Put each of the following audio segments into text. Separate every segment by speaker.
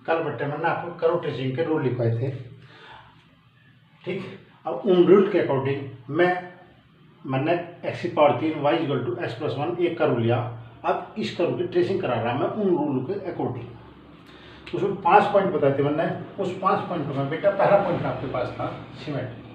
Speaker 1: कल बट्टे मैंने आपको कर्व ट्रेसिंग के रूल लिखवाए थे। ठीक, अब उन रूल के अकॉर्डिंग मैंने x की power 3 y equal to X plus 1 एक कर्व लिया। अब इस कर्व की ट्रेसिंग करा रहा मैं उन रूल के अकॉर्डिंग। उसमें 5 पॉइंट बताए थे मैंने। उस 5 पॉइंट में बेटा पहला पॉइंट आपके पास था सिमेट्री।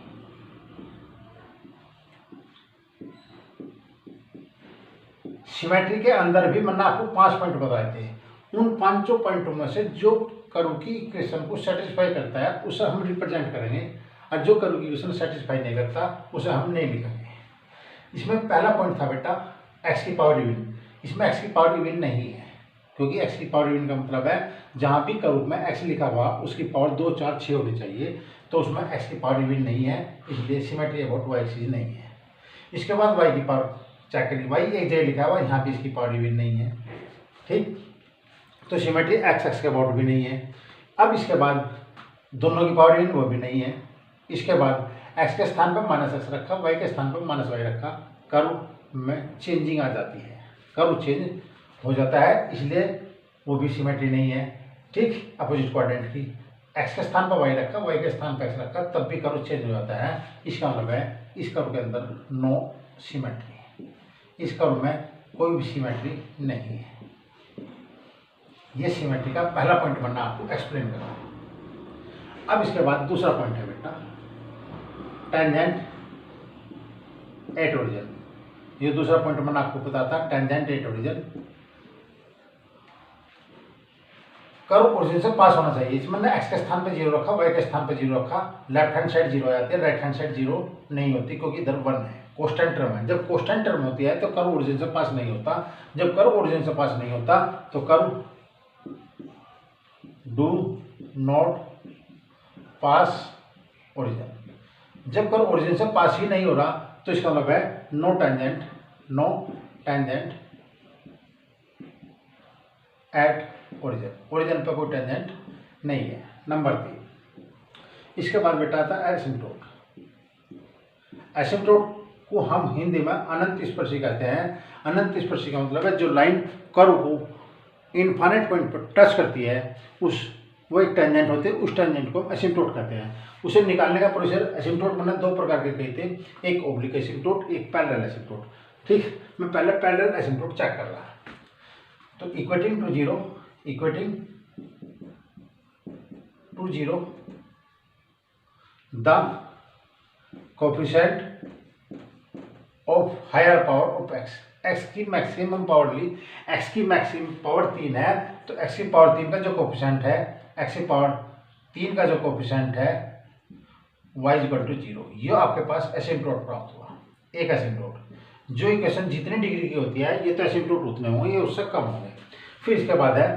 Speaker 1: सिमेट्री के अंदर भी मैंने आपको 5 पॉइंट बताए थे। उन 5 पॉइंटों में से जो कर्व की इक्वेशन को सेटिस्फाई करता है उसे हम रिप्रेजेंट करेंगे, और जो कर्व की इक्वेशन सेटिस्फाई नहीं करता उसे हम नहीं लिखेंगे। इसमें पहला पॉइंट था बेटा x की पावर इवन। इसमें x की पावर इवन नहीं है, क्योंकि x की पावर इवन का मतलब है जहाँ भी कर्व में x लिखा हुआ उसकी पावर 2, 4, 6 होनी चाहिए, तो उसमें x की पावर इवन नहीं है, इसलिए सिमेट्री अबाउट y एक्सिस नहीं है। इसके बाद y की पावर चेक करिए, y एक जगह लिखा हुआ, यहाँ भी इसकी पावर इवन नहीं है। ठीक, तो सिमेट्री x के अबाउट भी नहीं है। अब इसके बाद दोनों की पावर इवन वो भी नहीं है। इसके बाद x के स्थान पर -x रखा, y के स्थान पर -y रखा, कर्व में चेंजिंग आ जाती है, कर्व चेंज हो जाता है, इसलिए वो भी सिमेट्री नहीं है। ठीक, अपोजिट क्वाड्रेंट की x के स्थान पर y रखा, y के स्थान पर x रखा, तब भी कर्व चेंज हो जाता है। इसका मतलब है इस कर्व के अंदर नो सिमेट्री, इस कर्व में कोई भी सिमेट्री नहीं है। ये सिमेट्री का पहला पॉइंट बनना आपको एक्सप्लेन करना। अब इसके बाद दूसरा पॉइंट है बेटा टेंजेंट एट ओरिजिन। ये दूसरा पॉइंट मैंने आपको बताया था, tangent at origin. Curve origin से पास होना चाहिए। इसमें मैंने x के स्थान पे 0 रखा, y के स्थान पे 0 रखा, लेफ्ट हैंड साइड 0 आ जाती है, राइट हैंड साइड 0 नहीं होती, क्योंकि इधर 1 है, कांस्टेंट टर्म है। जब कांस्टेंट टर्म होती है तो कर्व ओरिजिन से पास नहीं होता। जब कर्व ओरिजिन से पास नहीं होता तो curve do not pass origin. जब कर्व ओरिजिन से पास ही नहीं हो रहा तो इसका मतलब है no tangent at origin, origin पर कोई टेंजेंट नहीं है। नंबर 3, इसके बाद बेटा आता है एसिम्प्टोट। एसिम्प्टोट को हम हिंदी में अनंत स्पर्शी कहते हैं। अनंत स्पर्शी का मतलब है जो लाइन कर्व को इनफाइनाइट पॉइंट पर टच करती है, वो एक टेंजेंट होते हैं, उस टेंजेंट को एसिम्प्टोट कहते हैं। उसे निकालने का प्रोसीजर एसिम्प्टोट मैंने 2 प्रकार के कहे थे, एक ओब्लिक एसिम्प्टोट, एक पैरेलल एसिम्प्टोट। ठीक, मैं पहले पैरेलल एसिम्प्टोट चेक कर रहा। तो equating to zero the coefficient of higher power of x की मैक्सिमम पावर ली, x की मैक्सिमम पावर 3 है, तो x की पावर 3 का जो कोफिशिएंट है, x की पावर 3 का जो कोफिशिएंट है y इक्वल टू 0। ये आपके पास एसिम्प्टोट प्राप्त हुआ, एक एसिम्प्टोट। जो इक्वेशन जितनी डिग्री की होती है ये तो एसिम्प्टोट उतने होंगे, ये उससे कम होंगे। फिर इसके बाद है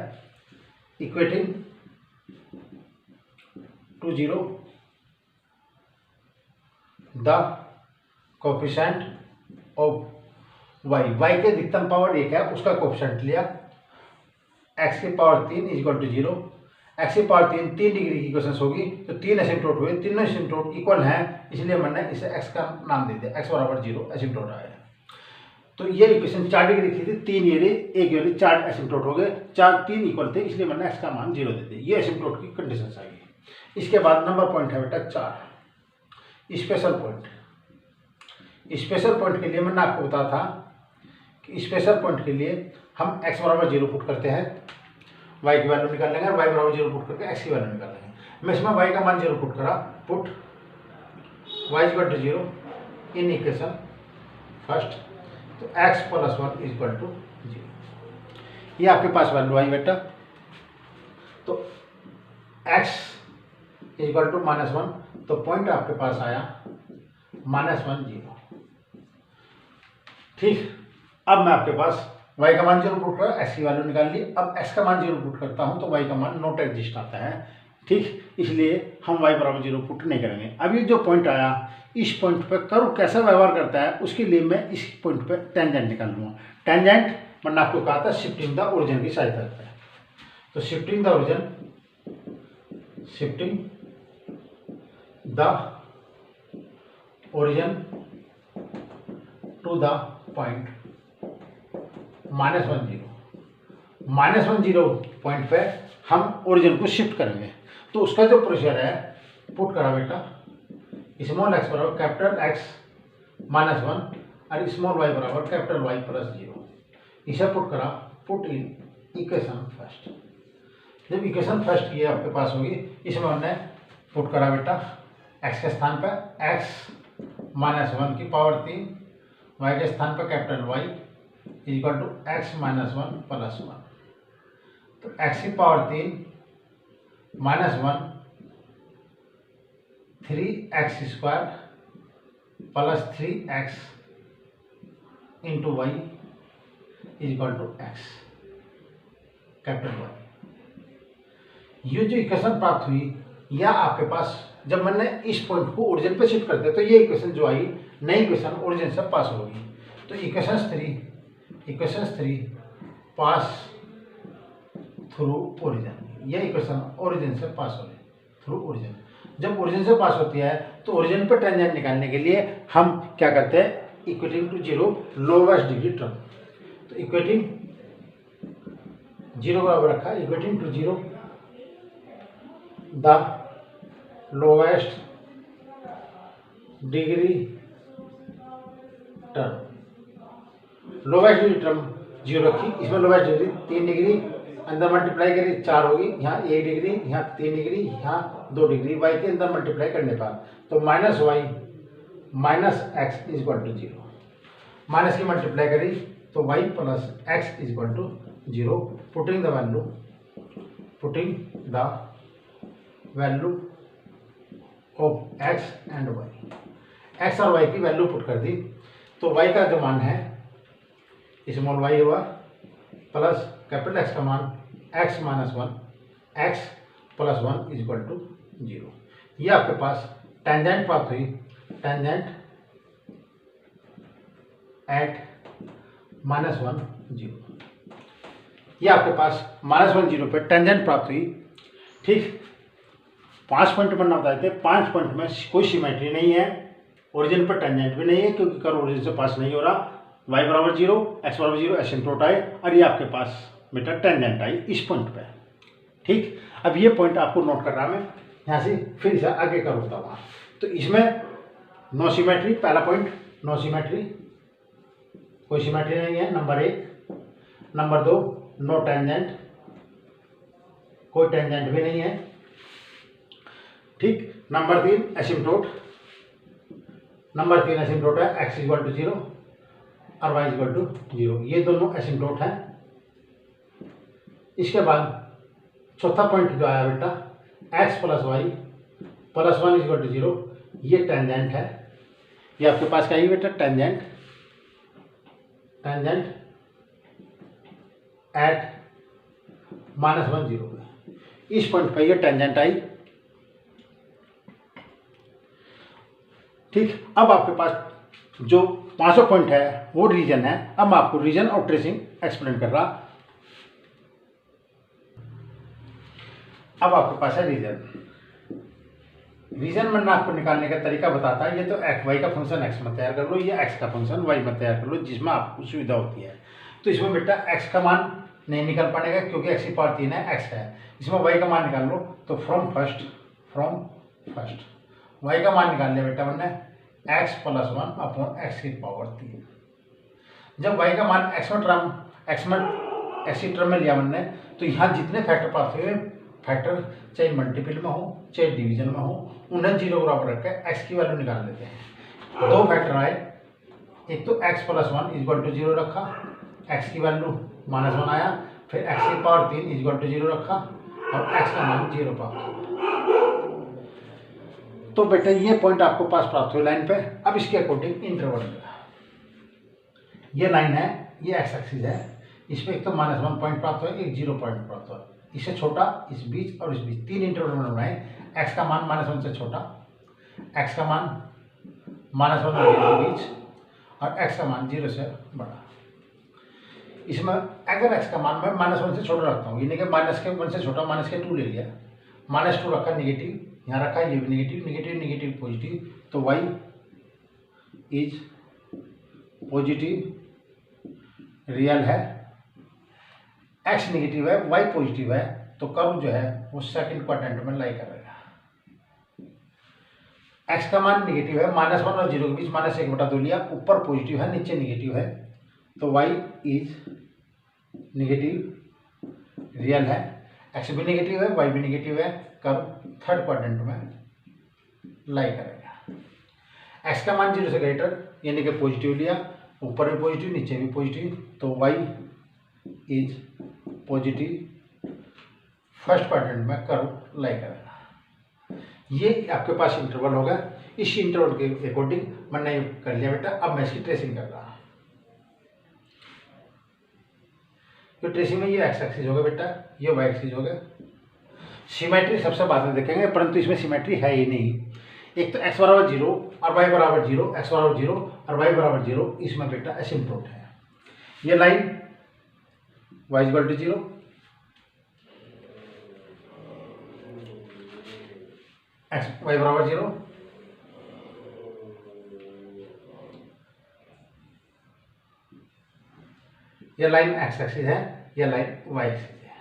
Speaker 1: equating to 0 the coefficient of y की अधिकतम पावर 1 है, उसका कोफिशिएंट लिया, x की power 3 is equal to 0। x की पावर 3 डिग्री की इक्वेशन होगी, तो 3 एसिम्प्टोट हुए, तीनों एसिम्प्टोट इक्वल हैं, इसलिए मैंने इसे x का नाम दे दिया, x बराबर 0 एसिम्प्टोट आया। तो ये इक्वेशन 4 डिग्री की थी, 3 ये रही, 1 ये रही, 4 एसिम्प्टोट हो गए, 3 इक्वल थे, इसलिए मैंने x का मान 0 दे दिया। ये एसिम्प्टोट की कंडीशन आई। इसके बाद नंबर पॉइंट है बेटा 4, स्पेशल पॉइंट। स्पेशल पॉइंट के लिए मैंने आपको बताया था कि स्पेशल पॉइंट के लिए हम x बराबर 0 पुट करते हैं, y की वैल्यू निकाल लेंगे, और y बराबर 0 पुट करके x की वैल्यू निकाल लेंगे। मैं इसमें y का मान 0 पुट करा, put y equal to 0 in equation first, तो x plus 1 is equal to 0। ये आपके पास वैल्यू आई बेटा। तो x इज इक्वल टू -1, तो पॉइंट आपके पास आया -1 0। ठीक, अब मैं आपके पास y का मान 0 पुट करा, x की वैल्यू निकाल ली। अब x का मान 0 पुट करता हूं तो y का मान नॉट एग्जिस्ट आता है। ठीक, इसलिए हम y बराबर 0 पुट नहीं करेंगे। अब ये जो पॉइंट आया, इस पॉइंट पे कर्व कैसा व्यवहार करता है उसके लिए मैं इस पॉइंट पे टेंजेंट निकाल लूँगा। टेंजेंट मैंने आपको कहा था शिफ्टिंग द ओरिजिन की सहायता करता है। तो shifting the origin to the point -1 0 point पे हम ओरिजिन को शिफ्ट करेंगे। तो उसका जो प्रोसीजर है, पुट करा बेटा स्मॉल x बराबर कैपिटल X माइनस 1 और स्मॉल y बराबर कैपिटल Y प्लस 0। इसे पुट करा, पुट इन इक्वेशन फर्स्ट। जब इक्वेशन फर्स्ट ये आपके पास होगी, इसमें हमने पुट करा बेटा x के स्थान पर x माइनस 1 की पावर 3, y के स्थान पर capital Y equal to x minus 1 plus 1। तो x की power 3 minus 1 3x square plus 3x into Y equal to x capital Y। ये जो इक्वेशन प्राप्त हुई, या आपके पास जब मैंने इस पॉइंट को ओरिजिन पे शिफ्ट कर दिया तो ये इक्वेशन जो आई, नई इक्वेशन ओरिजिन से पास होगी। तो इक्वेशन 3 पास थ्रू ओरिजिन, ये इक्वेशन ओरिजिन से पास हो रही थ्रू ओरिजिन। जब ओरिजिन से पास होती है तो ओरिजिन पे टेंजेंट निकालने के लिए हम क्या करते हैं, equating to zero lowest degree term. तो इक्वेटिंग जीरो बराबर रखा, equating to zero the lowest degree term. Lowest degree term zero रखी, इसमें लोवेस्ट डिग्री 3 डिग्री, अंदर मल्टीप्लाई करी 4 होगी, यहाँ 1 डिग्री, यहाँ 3 डिग्री, यहाँ 2 डिग्री, y के अंदर मल्टीप्लाई करने पर तो minus y minus x is equal to 0। Minus की मल्टीप्लाई करी तो y plus x is equal to 0। Putting the value of x and y, x और y की वैल्यू पुट कर दी। तो y का जो मान है स्मॉल y हुआ प्लस कैपिटल X का मान x minus 1 x plus 1 is equal to 0। ये आपके पास टेंजेंट प्राप्त हुई, टेंजेंट एट माइनस 1 0। ये आपके पास माइनस 1 0 पे टेंजेंट प्राप्त हुई। ठीक, 5 पॉइंट बनना बताए थे, 5 पॉइंट में कोई सिमेट्री नहीं है, ओरिजिन पर टेंजेंट भी नहीं है क्योंकि कर्व ओरिजिन से पास नहीं हो रहा। y बराबर 0, x बराबर 0 एसिम्प्टोट आए और ये आपके पास बेटा टेंजेंट आई इस पॉइंट पे। ठीक, अब ये पॉइंट आपको नोट कर रहा मैं यहाँ से, फिर इसे आगे का रुकता हुआ। तो इसमें नो सिमेट्री, पहला पॉइंट नो सिमेट्री, कोई सिमेट्री नहीं है, नंबर 1। नंबर 2 नो टेंजेंट, कोई टेंजेंट भी नहीं है। ठीक, नंबर 3 एसिम्प्टोट, नंबर 3 एसिम्प्टोट है, x इक्वल टू 0 और y इक्वल टू 0, ये दोनों एसिम्प्टोट हैं। इसके बाद चौथा पॉइंट जो आया बेटा x plus y plus 1 equal to 0, ये टेंजेंट है। ये आपके पास क्या है बेटा, टेंजेंट एट माइनस 1 0 पे, इस पॉइंट पे ये टेंजेंट आई। ठीक, अब आपके पास जो 500 पॉइंट है वो रीजन है। अब मैं आपको रीजन और ट्रेसिंग एक्सप्लेन कर रहा। अब आपके पास है रीजन। रीजन मैंने आपको निकालने का तरीका बताता है। ये तो एक्स वाई का फंक्शन एक्स में तैयार कर लो, ये एक्स का फंक्शन वाई में तैयार कर लो, जिसमें आपको सुविधा होती है। तो इसमें बेटा एक्स का मान नहीं निकल पाएगा क्योंकि एक्स की पावर 3 है, एक्स है। इसमें वाई का मान निकाल लो, तो फ्रॉम फर्स्ट वाई का मान निकाल लिया बेटा मैंने एक्स प्लस 1 अपॉन एक्स की पावर 3। जब वाई का मान एक्स की टर्म में लिया मैंने, तो यहाँ जितने फैक्टर प्राप्त हुए, फैक्टर चाहे मल्टीपल में हो चाहे डिवीजन में हो, उन्हें 0 बराबर रख के एक्स की वैल्यू निकाल लेते हैं। 2 फैक्टर आए, एक तो x प्लस 1 इक्वल टू 0 रखा, x की वैल्यू माइनस 1 आया, फिर x की पावर 3 इक्वल टू 0 रखा और x का मान 0 प्राप्त हुआ। तो बेटा ये पॉइंट आपको पास प्राप्त हुए लाइन पे। अब इसके अकॉर्डिंग इंटरवल, ये लाइन है, ये एक्स एक्सिस है, इसमें एक तो -1 पॉइंट प्राप्त हुआ, एक 0 पॉइंट प्राप्त हुआ। इससे छोटा, इस बीच और इस बीच 3 इंटरवल बनाए। एक्स का मान -1 से छोटा, एक्स का मान -1 के बीच और एक्स का मान 0 से बड़ा। इसमें अगर एक्स का मान मैं -1 से छोटा रखता हूँ, यानी कि -1 से छोटा, -2 ले लिया, -2 रखा निगेटिव, यहाँ रखा ये भी निगेटिव पॉजिटिव, तो y इज पॉजिटिव रियल है, x निगेटिव है, y पॉजिटिव है, तो कर्व जो है वो सेकंड क्वाड्रेंट में लाई करेगा। एक्स का मान निगेटिव है, -1 और 0 के बीच -1/2 लिया, ऊपर पॉजिटिव है नीचे निगेटिव है, तो y इज निगेटिव रियल है, x भी निगेटिव है, y भी निगेटिव है, कर्व थर्ड क्वाड्रेंट में लाई करेगा। x का मान 0 से ग्रेटर यानी कि पॉजिटिव लिया, ऊपर भी पॉजिटिव नीचे भी पॉजिटिव, तो y is positive first quadrant में कर्व लाई करेगा। ये आपके पास इंटरवल होगा, इस इंटरवल के अकॉर्डिंग मैंने कर लिया बेटा। अब मैं इसकी ट्रेसिंग कर रहा हूँ। तो ट्रेसिंग में ये एक्स एक्सिस होगा बेटा, ये वाई एक्सिस होगा। सिमेट्री सबसे बाद में देखेंगे, परंतु इसमें सिमेट्री है ही नहीं। एक तो x बराबर 0 और y बराबर 0, x बराबर 0 और y बराबर 0, इसमें बेटा एसिम्प्टोट है। ये line y equal to 0, y बराबर 0, यह लाइन x एक्सिस है, यह लाइन y एक्सिस है।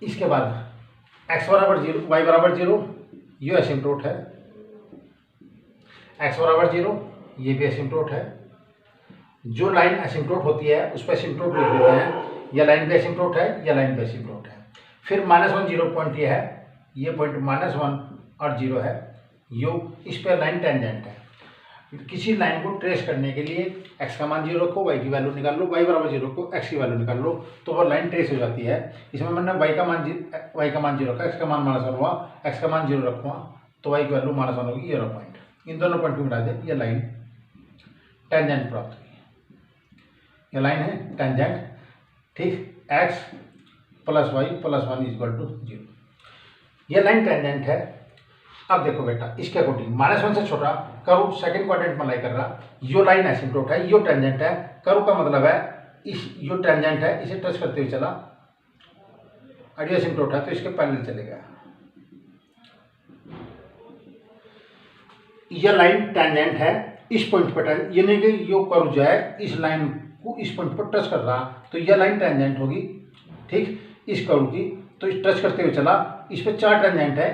Speaker 1: इसके बाद x बराबर 0, y बराबर 0, ये एसिम्प्टोट है, x बराबर 0, ये भी एसिम्प्टोट है। जो लाइन एसिम्प्टोट होती है उस पर एसिम्प्टोट लिख देते हैं, यह लाइन भी एसिम्प्टोट है, यह लाइन भी एसिम्प्टोट है। फिर -1 0 पॉइंट ये है, ये पॉइंट -1 और 0 है, योग इस पर लाइन टेंजेंट है। किसी लाइन को ट्रेस करने के लिए x का मान 0 रखो, y की वैल्यू निकाल लो, y बराबर 0 को x की वैल्यू निकाल लो, तो वो लाइन ट्रेस हो जाती है। इसमें मैंने y का मान 0 रखा, x का मान -1 हुआ, x का मान 0 रखूँगा तो y की वैल्यू -1 होगी, 0 पॉइंट। इन दोनों पॉइंट को मिला दे, ये लाइन टेंजेंट प्राप्त हुई। ये लाइन है टेंजेंट, ठीक, x + y + 1 = 0। ये लाइन टेंजेंट है। अब देखो बेटा, इसके अकॉर्डिंग -1 से छोटा कर्व सेकंड क्वाड्रेंट में लाई कर रहा, यो लाइन एसिम्प्टोट है, यो टेंजेंट है। कर्व का मतलब है इस यो टेंजेंट है, इसे टच करते हुए चला, और ये एसिम्प्टोट है तो इसके पैरेलल चलेगा। यह लाइन टेंजेंट है इस पॉइंट पर, यानी कि यो कर्व जो है इस लाइन को इस पॉइंट पर टच कर रहा, तो यह लाइन टेंजेंट होगी, ठीक, इस कर्व की। तो इस टच करते हुए चला, इस पर 4 टेंजेंट है,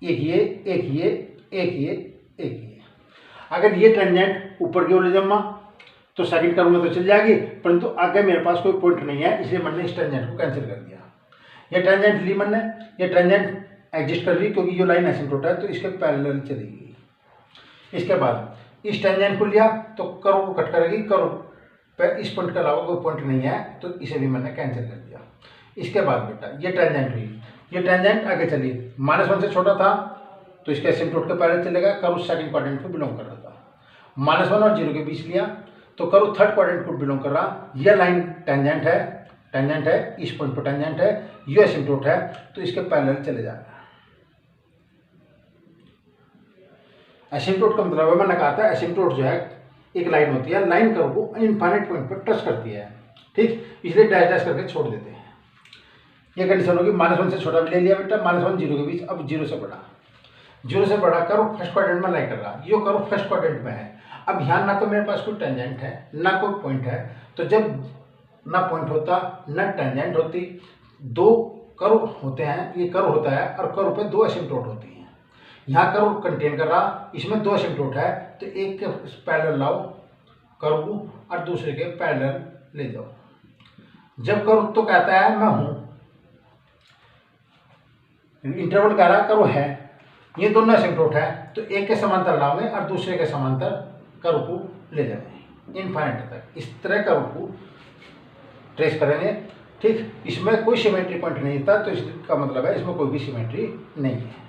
Speaker 1: एक ये, एक ये, एक ये, एक ये। अगर ये टेंजेंट ऊपर की ओर ले जाऊंगा तो सेकंड कर्व में तो चल जाएगी, परंतु आगे मेरे पास कोई पॉइंट नहीं है, इसलिए मैंने इस टेंजेंट को कैंसिल कर दिया। ये टेंजेंट ली मैंने, ये टेंजेंट एग्जिस्ट कर रही क्योंकि ये लाइन एसिम्प्टोट है तो इसके पैरेलल चलेगी। इसके बाद इस टेंजेंट को लिया तो कर्व को कट करेगी, कर्व पे इस पॉइंट के अलावा कोई पॉइंट नहीं है तो इसे भी मैंने कैंसिल कर दिया। इसके बाद बेटा ये टेंजेंट हुई, ये टेंजेंट आगे चली, -1 से छोटा था तो इसके एसिम्प्टोट के पैरेलल चलेगा, कर्व सेकंड क्वाड्रेंट को बिलोंग कर रहा था। -1 और 0 के बीच लिया तो कर्व थर्ड क्वाड्रेंट को बिलोंग कर रहा, यह लाइन टेंजेंट है, इस पॉइंट पर टेंजेंट है, ये एसिम्प्टोट है तो इसके पैरेलल चले जाएगा। एसिम्प्टोट का मतलब है, मैंने कहा था एसिम्प्टोट जो है एक लाइन होती है, लाइन कर्व को इनफाइनाइट पॉइंट पर टच करती है, ठीक, इसलिए डैश डैश करके छोड़ देते हैं। ये कंडीशन होगी, -1 से छोटा भी ले लिया बेटा, -1 0 के बीच, अब 0 से बड़ा, 0 से बड़ा कर्व फर्स्ट क्वाड्रेंट में लाई कर रहा, ये कर्व फर्स्ट क्वाड्रेंट में है। अब यहाँ ना तो मेरे पास कोई टेंजेंट है ना कोई पॉइंट है, तो जब ना पॉइंट होता ना टेंजेंट होती, दो कर्व होते हैं, ये कर्व होता है और कर्व पे 2 एसिम्प्टोट होती हैं। यहाँ कर्व कंटेन कर रहा, इसमें 2 एसिम्प्टोट है तो एक के पैरेलल लाओ कर्व को और दूसरे के पैरेलल ले जाओ। जब कर्व तो कहता है मैं हूँ, इंटरवल कह रहा कर्व है, ये दोनों एसिम्प्टोट है तो एक के समांतर लाओगे और दूसरे के समांतर कर्व को ले जाओगे इनफाइनाइट तक। इस तरह कर्व को ट्रेस करेंगे, ठीक, इसमें कोई सिमेट्री पॉइंट नहीं था तो इसका मतलब है इसमें कोई भी सिमेट्री नहीं है।